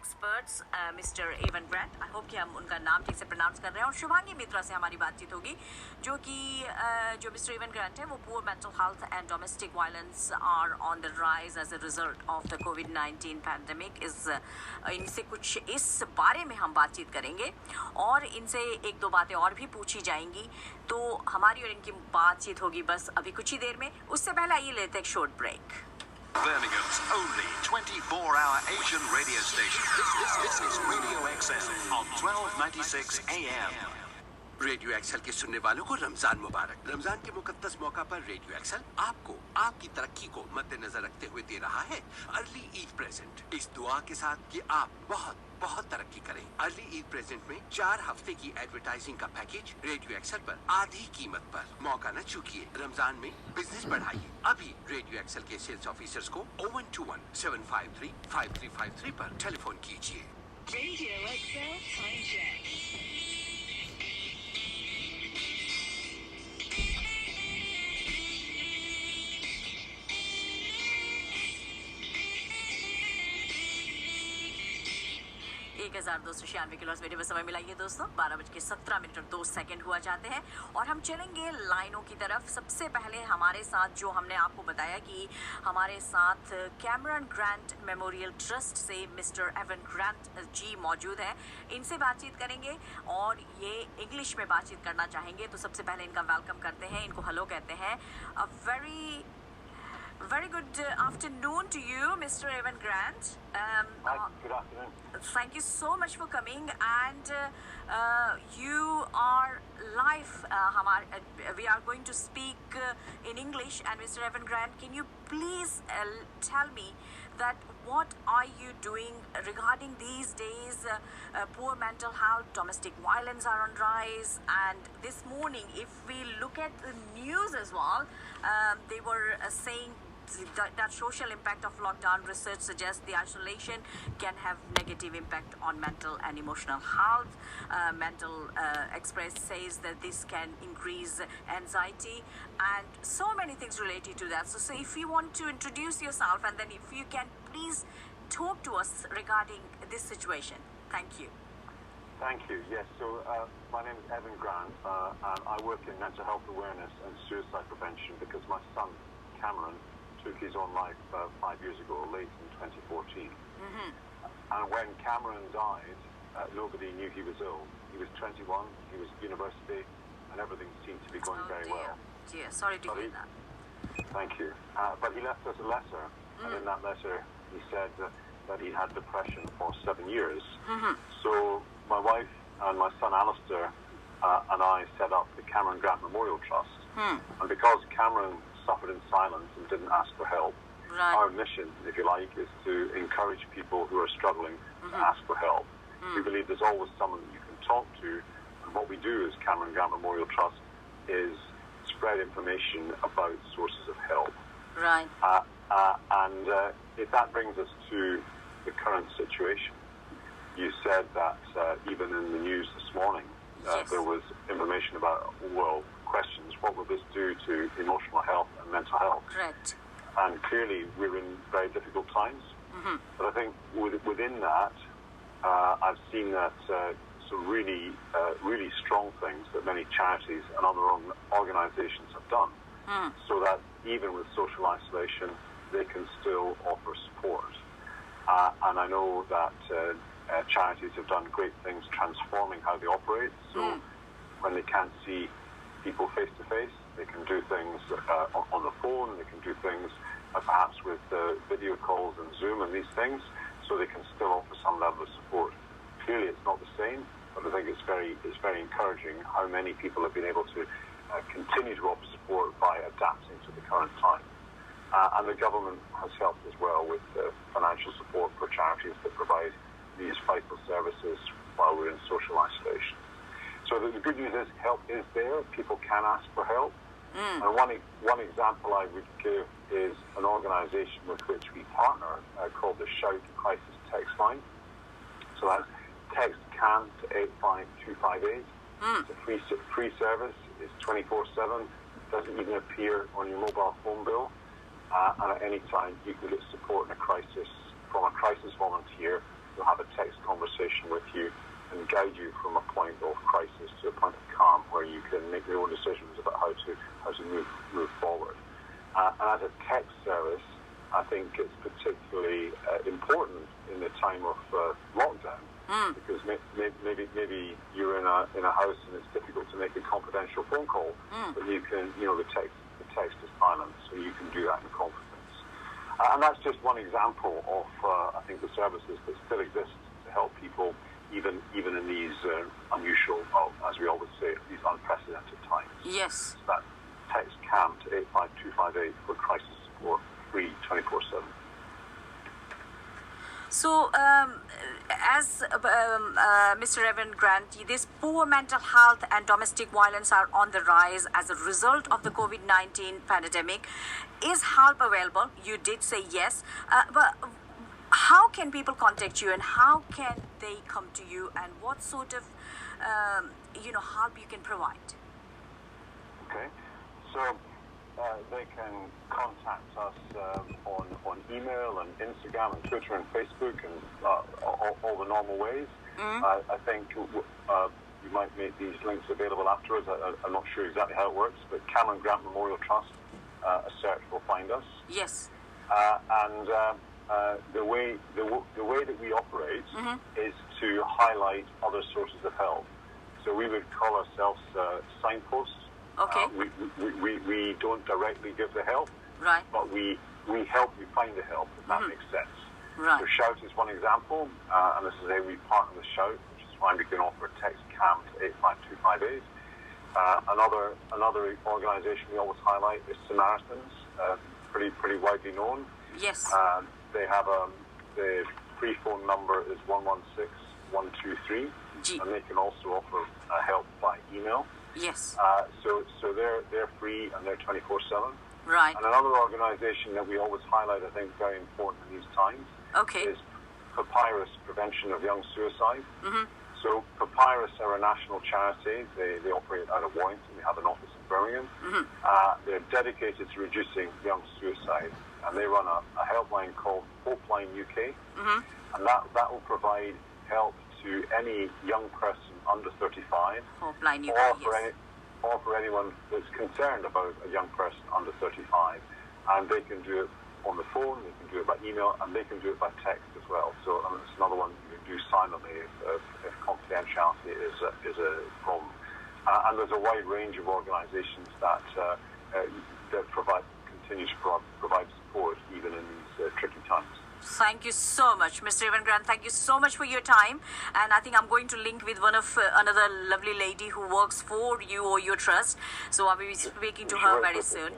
Experts mister Evan Grant, I hope कि हम उनका नाम ठीक से प्रोनाउंस कर रहे हैं, और शुभांगी मित्रा से हमारी बातचीत होगी जो कि जो मिस्टर एवन ग्रांट है वो poor mental health and domestic violence are on the rise as a result of the कोविड-19 पैंडेमिक। इनसे कुछ इस बारे में हम बातचीत करेंगे और इनसे एक दो बातें और भी पूछी जाएंगी, तो हमारी और इनकी बातचीत होगी बस अभी कुछ ही देर में। उससे पहले आइए लेते हैं एक short break. Birmingham's only 24-hour Asian radio station. This is Radio XL on 1296 AM. Radio XL के सुनने वालों को रमजान मुबारक। रमजान के मुकद्दस मौका पर रेडियो एक्सेल आपको आपकी तरक्की को मद्देनजर रखते हुए दे रहा है अर्ली ईद प्रेजेंट, इस दुआ के साथ कि आप बहुत बहुत तरक्की करें। अर्ली ईद प्रेजेंट में 4 हफ्ते की एडवर्टाइजिंग का पैकेज रेडियो एक्सेल पर आधी कीमत पर। मौका न चूकिए, रमजान में बिजनेस बढ़ाइए। अभी रेडियो एक्सेल के सेल्स ऑफिसर्स को 0121-753-5353 पर टेलीफोन कीजिए। Radio XL time check. एक 1296 किलो मेरे में समय मिला ये दोस्तों, 12:17 हुआ जाते हैं और हम चलेंगे लाइनों की तरफ। सबसे पहले हमारे साथ जो हमने आपको बताया कि हमारे साथ कैमरन ग्रांट मेमोरियल ट्रस्ट से मिस्टर एवन ग्रांट जी मौजूद हैं, इनसे बातचीत करेंगे और ये इंग्लिश में बातचीत करना चाहेंगे। तो सबसे पहले इनका वेलकम करते हैं, इनको हेलो कहते हैं। अ very good afternoon to you, Mr. Evan Grant. Hi, good afternoon. Thank you so much for coming, and you are live. We are going to speak in English, and Mr. Evan Grant, can you please tell me that what are you doing regarding these days? Poor mental health, domestic violence are on rise, and this morning, if we look at the news as well, they were saying that social impact of lockdown research suggests the isolation can have negative impact on mental and emotional health. Mental Express says that this can increase anxiety and so many things related to that. So if you want to introduce yourself, and then if you can please talk to us regarding this situation. Thank you. Thank you. Yes, so my name is Evan Grant, and I work in mental health awareness and suicide prevention because my son, Cameron, took his own life 5 years ago, late in 2014. And when Cameron died, nobody knew he was ill. He was 21, he was at university, and everything seemed to be going very well. Dear, sorry to hear that. Thank you. But he left us a letter, and in that letter he said that he had depression for 7 years. So my wife and my son Alistair and I set up the Cameron Grant Memorial Trust. And because Cameron suffered in silence and didn't ask for help, Right. our mission, if you like, is to encourage people who are struggling to ask for help. We believe there's always someone that you can talk to, and what we do as Cameron Grant Memorial Trust is spread information about sources of help. Right. And if that brings us to the current situation, you said that even in the news this morning, Yes. there was information about, well, questions, what will this do to emotional health and mental health? Correct. And clearly we're in very difficult times. But I think within that, I've seen that some really strong things that many charities and other organizations have done, so that even with social isolation, they can still offer support. And I know that charities have done great things transforming how they operate. So when they can't see people face to face, they can do things on the phone, they can do things perhaps with video calls and Zoom and these things, so they can still offer some level of support. Clearly it's not the same, but I think it's very encouraging how many people have been able to continue to offer support by adapting to the current time. And the government has helped as well with financial support for charities that provide these vital services while we're in social isolation. So the good news is help is there. People can ask for help. And one example I would give is an organisation with which we partner called the Shout Crisis Text Line. So that's text CAN to 85258. It's a free service. It's 24/7. Doesn't even appear on your mobile phone bill. And at any time you can get support in a crisis from a crisis volunteer who'll have a text conversation with you and guide you from a point of crisis to a point of calm where you can make your own decisions about how to move forward. And as a text service, I think it's particularly important in the time of lockdown, because maybe you're in a house and it's difficult to make a confidential phone call, but you can, the text is silent, so you can do that in confidence. And that's just one example of, I think, the services that still exist to help people, even in these unusual, as we always say, these unprecedented times. Yes. So that text CAM to 85258 for crisis support, free 24/7. So, as Mr. Evan Grant, this poor mental health and domestic violence are on the rise as a result of the COVID-19 pandemic. Is help available? You did say yes, but how can people contact you, and how can they come to you, and what sort of help you can provide? Okay, so they can contact us on email and Instagram and Twitter and Facebook and all the normal ways. I think you might make these links available afterwards. I'm not sure exactly how it works, but Cameron Grant Memorial Trust, a search will find us. Yes. And the way that we operate is to highlight other sources of help. So we would call ourselves signposts. Okay. We don't directly give the help, Right. but we help you find the help, if that makes sense. Right. So Shout is one example, and this is how we partner with Shout, which is why we can offer text CAM to 85258. Another organisation we always highlight is Samaritans, pretty widely known. Yes. They have the free phone number is 116123, and they can also offer help by email. Yes. So they're free and they're 24/7. Right. And another organisation that we always highlight, I think, very important in these times, Okay. is Papyrus Prevention of Young Suicide. So Papyrus are a national charity. They operate out of Warrington. They have an office in Birmingham. They're dedicated to reducing young suicide, and they run a helpline called Hopeline UK, and that will provide help to any young person under 35, Hopeline UK, or for anyone that's concerned about a young person under 35, and they can do it on the phone, they can do it by email, and they can do it by text as well. So it's another one you can do silently if confidentiality is a problem. And there's a wide range of organisations that continue to provide support even in these tricky times. Thank you so much, Mr. Evan Grant. Thank you so much for your time. And I think I'm going to link with one of another lovely lady who works for you or your trust. So I will be speaking to her very soon.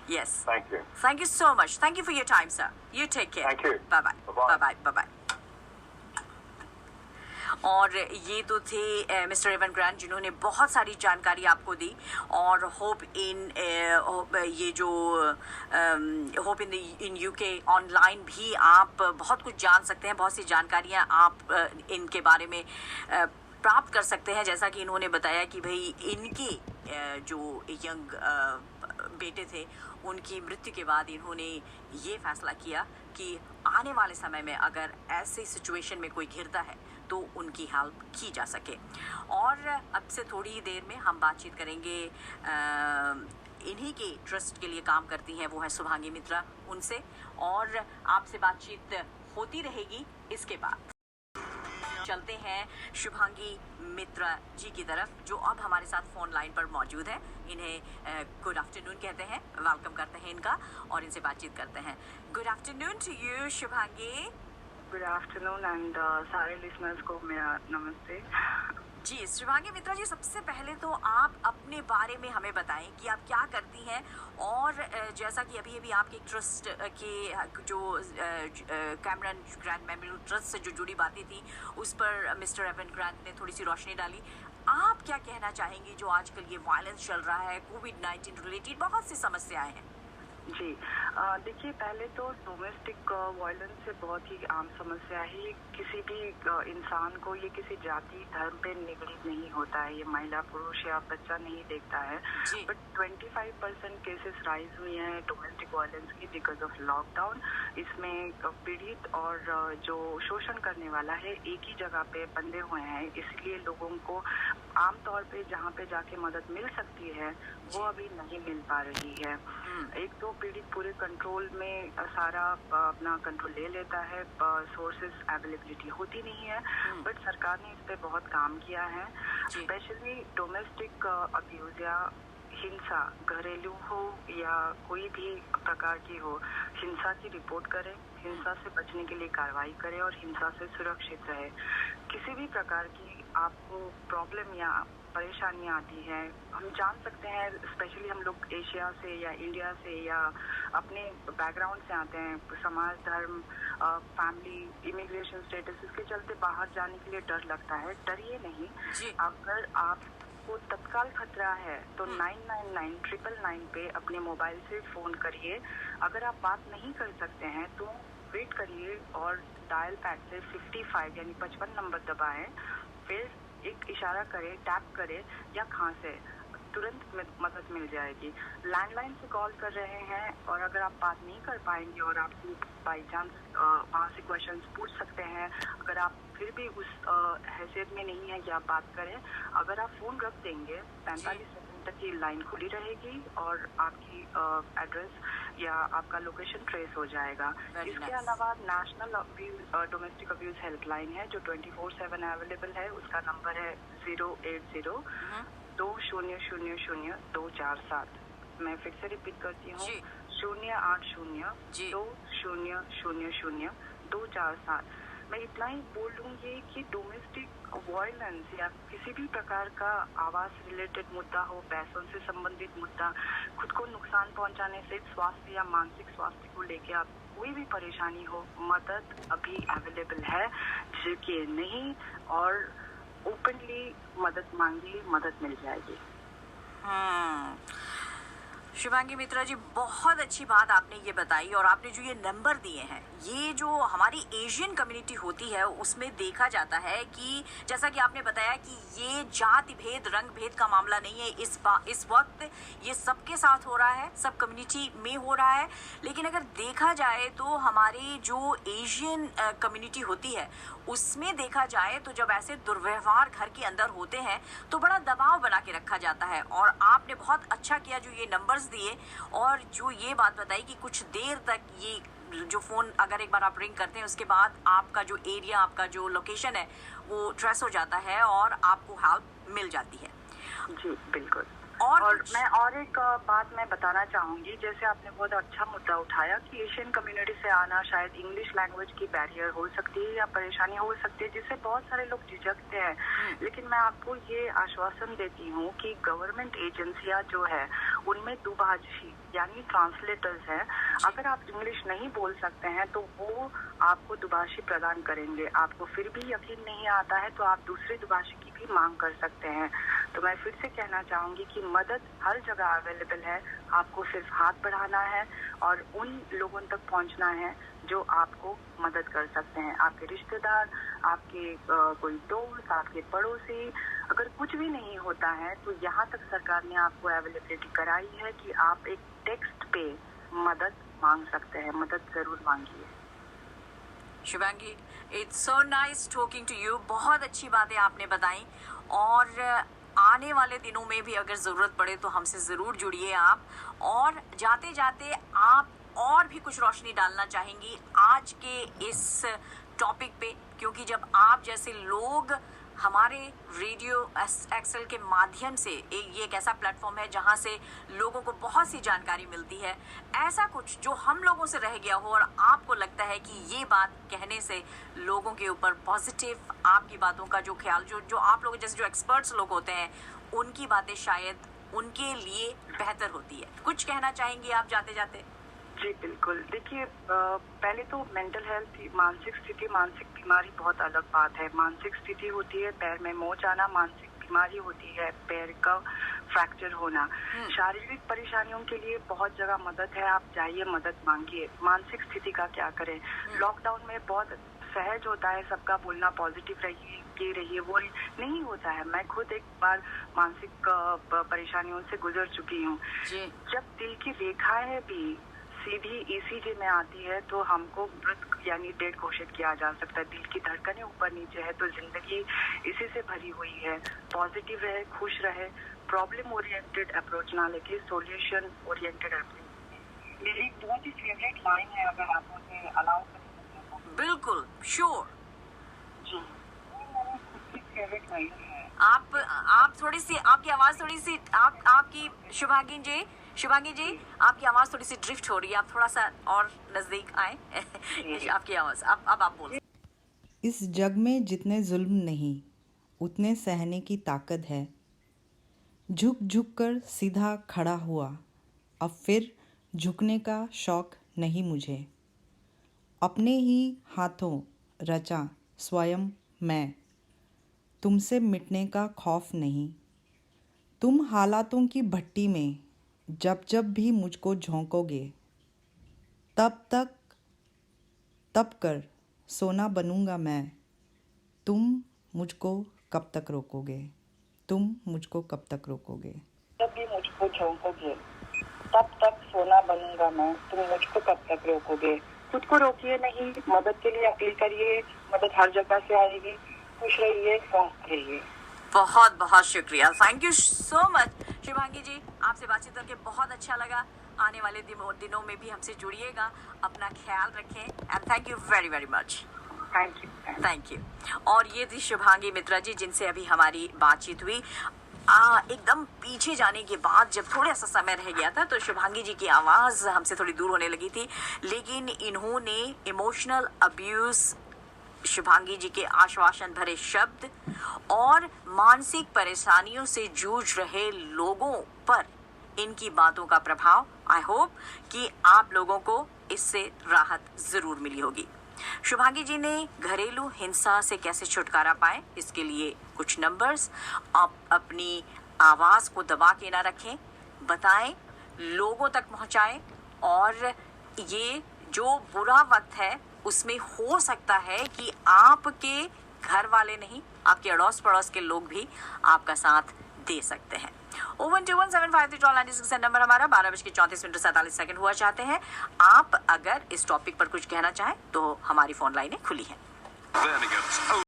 Yes. Thank you. Thank you so much. Thank you for your time, sir. You take care. Thank you. Bye-bye. Bye-bye. Bye-bye. Bye-bye. और ये तो थे mister Evan grant, जिन्होंने बहुत सारी जानकारी आपको दी. और होप इन ये जो होप इन यूके ऑनलाइन भी आप बहुत कुछ जान सकते हैं. बहुत सी जानकारियां आप इनके बारे में प्राप्त कर सकते हैं. जैसा कि इन्होंने बताया कि भाई इनके जो यंग बेटे थे, उनकी मृत्यु के बाद इन्होंने ये फैसला किया कि आने वाले समय में अगर ऐसे सिचुएशन में कोई घिरता है तो उनकी हेल्प की जा सके. और अब से थोड़ी ही देर में हम बातचीत करेंगे इन्हीं के ट्रस्ट के लिए काम करती हैं, वो है शुभांगी मित्रा, उनसे. और आपसे बातचीत होती रहेगी. इसके बाद चलते हैं शुभांगी मित्रा जी की तरफ, जो अब हमारे साथ फोन लाइन पर मौजूद है. इन्हें गुड आफ्टरनून कहते हैं, वेलकम करते हैं इनका और इनसे बातचीत करते हैं. Good afternoon to you Shubhangi. Good afternoon and सारे लिसनर्स को मेरा नमस्ते. जी शुभांगी मित्रा जी, सबसे पहले तो आप अपने बारे में हमें बताएं कि आप क्या करती हैं. और जैसा कि अभी आपके ट्रस्ट के जो कैमरन ग्रांट मेमोरियल ट्रस्ट से जो जुड़ी बातें थी उस पर मिस्टर एवन ग्रांट ने थोड़ी सी रोशनी डाली. आप क्या कहना चाहेंगी जो आजकल ये वायलेंस चल रहा है, कोविड-19 रिलेटेड बहुत सी समस्याएं हैं? जी देखिए, पहले तो डोमेस्टिक वायलेंस से बहुत ही आम समस्या है। किसी भी इंसान को ये किसी जाति धर्म पे निगड़ित नहीं होता है, ये महिला पुरुष या बच्चा नहीं देखता है। जी। बट 25% केसेस राइज हुई हैं डोमेस्टिक वायलेंस की बिकॉज ऑफ लॉकडाउन। इसमें पीड़ित और जो शोषण करने वाला है एक ही जगह पे बंधे हुए हैं, इसलिए लोगों को आमतौर पे जहाँ पे जाके मदद मिल सकती है वो अभी नहीं मिल पा रही है। एक तो पीड़ित पूरे कंट्रोल में सारा अपना कंट्रोल ले लेता है, सोर्सेज अवेलेबिलिटी होती नहीं है। बट सरकार ने इस पे बहुत काम किया है। स्पेशली डोमेस्टिक अब्यूज या हिंसा, घरेलू हो या कोई भी प्रकार की हो, हिंसा की रिपोर्ट करें, हिंसा से बचने के लिए कार्रवाई करें और हिंसा से सुरक्षित रहे। किसी भी प्रकार की आपको प्रॉब्लम या परेशानियाँ आती हैं, हम जान सकते हैं, स्पेशली हम लोग एशिया से या इंडिया से या अपने बैकग्राउंड से आते हैं, समाज, धर्म, फैमिली, इमिग्रेशन स्टेटस, इसके चलते बाहर जाने के लिए डर लगता है। डरिए नहीं। अगर आपको तत्काल खतरा है तो 999 पे अपने मोबाइल से फ़ोन करिए। अगर आप बात नहीं कर सकते हैं तो वेट करिए और डायल पैड से 55 यानी 55 नंबर दबाएं, फिर एक इशारा करें, टैप करें या खांसे, तुरंत मदद मिल जाएगी। लैंडलाइन से कॉल कर रहे हैं और अगर आप बात नहीं कर पाएंगे और आपको बाई चांस वहाँ से क्वेश्चंस पूछ सकते हैं, अगर आप फिर भी उस हैसियत में नहीं है कि आप बात करें, अगर आप फ़ोन रख देंगे 45 सेकंड तक की लाइन खुली रहेगी और आपकी एड्रेस या आपका लोकेशन ट्रेस हो जाएगा। इसके अलावा नेशनल डोमेस्टिक अब्यूज हेल्पलाइन है जो 24/7 अवेलेबल है। उसका नंबर है 080-2000-247। मैं फिर से रिपीट करती हूँ, 080-2000-247। मैं इतना ही बोल दूँगी कि डोमेस्टिक वायलेंस या किसी भी प्रकार का आवास रिलेटेड मुद्दा हो, पैसों से संबंधित मुद्दा, खुद को नुकसान पहुंचाने से स्वास्थ्य या मानसिक स्वास्थ्य को लेकर आप कोई भी परेशानी हो, मदद अभी अवेलेबल है। झिझकिए नहीं और ओपनली मदद मांगिए, मदद मिल जाएगी। शिवांगी मित्रा जी, बहुत अच्छी बात आपने ये बताई और आपने जो ये नंबर दिए हैं, ये जो हमारी एशियन कम्युनिटी होती है उसमें देखा जाता है कि जैसा कि आपने बताया कि ये जाति भेद, रंग भेद का मामला नहीं है। इस वक्त ये सबके साथ हो रहा है, सब कम्युनिटी में हो रहा है। लेकिन अगर देखा जाए तो हमारी जो एशियन कम्युनिटी होती है उसमें देखा जाए तो जब ऐसे दुर्व्यवहार घर के अंदर होते हैं तो बड़ा दबाव बना के रखा जाता है। और आपने बहुत अच्छा किया जो ये नंबर्स दिए और जो ये बात बताई कि कुछ देर तक ये जो फ़ोन अगर एक बार आप रिंग करते हैं उसके बाद आपका जो एरिया, आपका जो लोकेशन है वो ट्रेस हो जाता है और आपको हेल्प मिल जाती है। जी बिल्कुल। और मैं और एक बात मैं बताना चाहूँगी, जैसे आपने बहुत अच्छा मुद्दा उठाया कि एशियन कम्युनिटी से आना शायद इंग्लिश लैंग्वेज की बैरियर हो सकती है या परेशानी हो सकती है जिससे बहुत सारे लोग झिझकते हैं। लेकिन मैं आपको ये आश्वासन देती हूँ कि गवर्नमेंट एजेंसियाँ जो है उनमें दुभाषी यानी ट्रांसलेटर्स हैं। अगर आप इंग्लिश नहीं बोल सकते हैं तो वो आपको दुभाषी प्रदान करेंगे। आपको फिर भी यकीन नहीं आता है तो आप दूसरे दुभाषी की भी मांग कर सकते हैं। तो मैं फिर से कहना चाहूँगी कि मदद हर जगह अवेलेबल है, आपको सिर्फ हाथ बढ़ाना है और उन लोगों तक पहुँचना है जो आपको मदद कर सकते हैं। आपके रिश्तेदार, आपके कोई दोस्त, आपके पड़ोसी, अगर कुछ भी नहीं होता है तो यहाँ तक सरकार ने आपको अवेलेबिलिटी कराई है कि आप एक टेक्स्ट पे मदद मांग सकते हैं। मदद जरूर मांगिए। Shivangi, it's so nice talking to you. बहुत अच्छी बातें आपने बताई और आने वाले दिनों में भी अगर ज़रूरत पड़े तो हमसे ज़रूर जुड़िए आप। और जाते जाते आप और भी कुछ रोशनी डालना चाहेंगी आज के इस टॉपिक पे, क्योंकि जब आप जैसे लोग हमारे रेडियो एक्सेल के माध्यम से ये एक ऐसा प्लेटफॉर्म है जहां से लोगों को बहुत सी जानकारी मिलती है, ऐसा कुछ जो हम लोगों से रह गया हो और आपको लगता है कि ये बात कहने से लोगों के ऊपर पॉजिटिव, आपकी बातों का जो ख्याल, जो आप लोग जैसे जो एक्सपर्ट्स लोग होते हैं उनकी बातें शायद उनके लिए बेहतर होती है। कुछ कहना चाहेंगी आप जाते जाते? जी बिल्कुल। देखिए, पहले तो मेंटल हेल्थ, मानसिक स्थिति, मानसिक बीमारी बहुत अलग बात है। मानसिक स्थिति होती है पैर में मोच आना, मानसिक बीमारी होती है पैर का फ्रैक्चर होना। शारीरिक परेशानियों के लिए बहुत जगह मदद है, आप जाइए मदद मांगिए। मानसिक स्थिति का क्या करें? लॉकडाउन में बहुत सहज होता है सबका बोलना पॉजिटिव रहिए, ये रहिए, वो नहीं होता है। मैं खुद एक बार मानसिक परेशानियों से गुजर चुकी हूँ। जब दिल की रेखाएं भी सीधी ECG में आती है तो हमको मृत यानी डेड घोषित किया जा सकता है। दिल की धड़कनें ऊपर नीचे है तो जिंदगी इसी से भरी हुई है। पॉजिटिव रहे, खुश रहे, प्रॉब्लम ओरिएंटेड अप्रोच ना लेके सोल्यूशन ओरिएंटेड अप्रोच। मेरी एक बहुत ही फेवरेट लाइन है, अगर आप मुझे अलाउ करें। बिल्कुल, श्योर जी, मेरी खुद की फेवरेट लाइन है। आप थोड़ी सी, आपकी आवाज थोड़ी सी, आपकी शुभांगी जी आपकी आवाज थोड़ी सी ड्रिफ्ट हो रही है, आप थोड़ा सा और नजदीक आए। आपकी आवाज अब आप बोल। इस जग में जितने जुल्म नहीं उतने सहने की ताकत है। झुक झुक कर सीधा खड़ा हुआ, अब फिर झुकने का शौक नहीं मुझे। अपने ही हाथों रचा स्वयं मैं, तुमसे मिटने का खौफ नहीं। तुम हालातों की भट्टी में जब जब भी मुझको झोंकोगे, तब कर सोना बनूंगा मैं। तुम मुझको कब तक रोकोगे? तुम मुझको कब तक रोकोगे? जब भी मुझको झोंकोगे तब तक सोना बनूंगा मैं। तुम मुझको कब तक रोकोगे? खुद को रोकिए नहीं, मदद के लिए अपील करिए, मदद हर जगह से आएगी। खुश रहिए, स्वस्थ रहिए। बहुत बहुत शुक्रिया, thank you so much Shubhangi ji, आपसे बातचीत करके बहुत अच्छा लगा। आने वाले दिनों में भी हमसे जुड़िएगा, अपना ख्याल रखें and thank you very very much. Thank you. और ये थी शुभांगी मित्रा जी जिनसे अभी हमारी बातचीत हुई। एकदम पीछे जाने के बाद जब थोड़ा सा समय रह गया था तो शुभांगी जी की आवाज़ हमसे थोड़ी दूर होने लगी थी, लेकिन इन्होंने इमोशनल अब्यूज़, शुभांगी जी के आश्वासन भरे शब्द और मानसिक परेशानियों से जूझ रहे लोगों पर इनकी बातों का प्रभाव, आई होप कि आप लोगों को इससे राहत जरूर मिली होगी। शुभांगी जी ने घरेलू हिंसा से कैसे छुटकारा पाए, इसके लिए कुछ नंबर्स, आप अपनी आवाज़ को दबा के ना रखें, बताएं, लोगों तक पहुंचाएं। और ये जो बुरा वक्त है उसमें हो सकता है कि आपके घर वाले नहीं, आपके अड़ोस पड़ोस के लोग भी आपका साथ दे सकते हैं। 01217531296 नंबर हमारा। 12:34 हुआ चाहते हैं। आप अगर इस टॉपिक पर कुछ कहना चाहें तो हमारी फोन लाइनें खुली हैं।